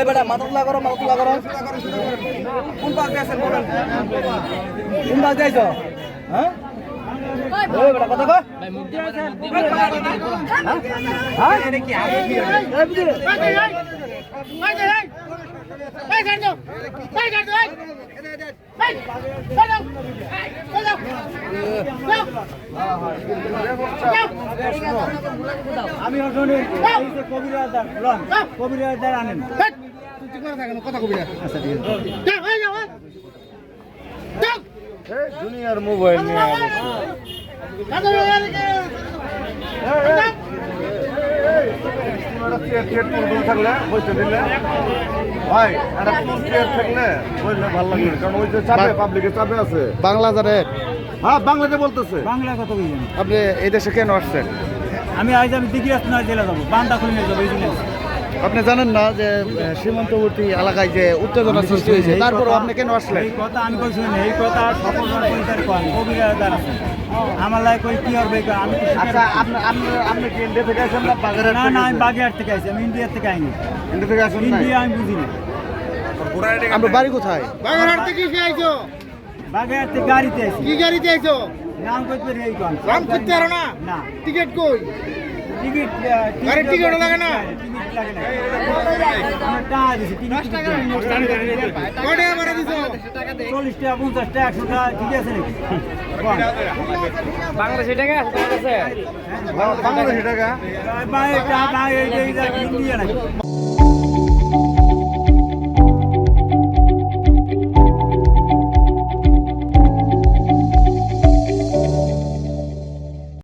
বেটা মাতুলা করো কোন পাশ দিয়েছেন বলেন কোন পাশ দিয়েছ হ্যাঁ বেটা কথা কো আমি কবিরাজ আনেন কথা কবিরাজ আচ্ছা ঠিক আছে দুনিয়ার মোবাইল নিয়ে থাকলে বসে দিলে ভাই একটা চেয়ার থাকলে বললে ভালো লাগবে কারণ ওই যে চাপে পাবলিকের চাপে আছে বাংলা জানে? হ্যাঁ বাংলাতে বলতেছে বাংলা কত বুঝেন আপনি এই দেশে কেন আসছেন? আমি দিঘি আসতে জেলা যাবো বান্দা খুলে নিয়ে যাবো এই জিনিস আপনি জানেন না যে সীমান্তবর্তী এলাকায় যে উত্তেজনা সৃষ্টি হয়েছে, তারপরও আপনি কেন আসলেন? এই কথা আমি কইছি না, এই কথা সকল কবিরাজ আছে আমার লাগে কই কি হবে আমি আচ্ছা আপনি কি ইন্ডিয়া থেকে আসেন না বাগেরহাট? না না আমি বাগেরহাট থেকে আসি, আমি ইন্ডিয়া থেকে আইনি। ইন্ডিয়া থেকে আসেন? ইন্ডিয়া আমি বুঝি না। আপনার বাড়ি কোথায়? বাগেরহাট থেকে কি আইছো? বাগেরহাট থেকে গাড়িতে আসি। কি গাড়িতে আইছো? নাম কইতে পারি এই কোন নাম করতে পারো না? না টিকিট কই? টিকিট আরে টিকিট লাগে না? টিকিট লাগে না আমরা টাকা দিছি টিকিট 10 টাকা কয়টা ভাড়া দিছো? 40 টাকা 50 টাকা 100 টাকা ঠিক আছে নাকি বাংলাদেশি টাকা আছে বাংলাদেশি টাকা? ভাই এটা ভাই এই যে ইন্ডিয়া নাকি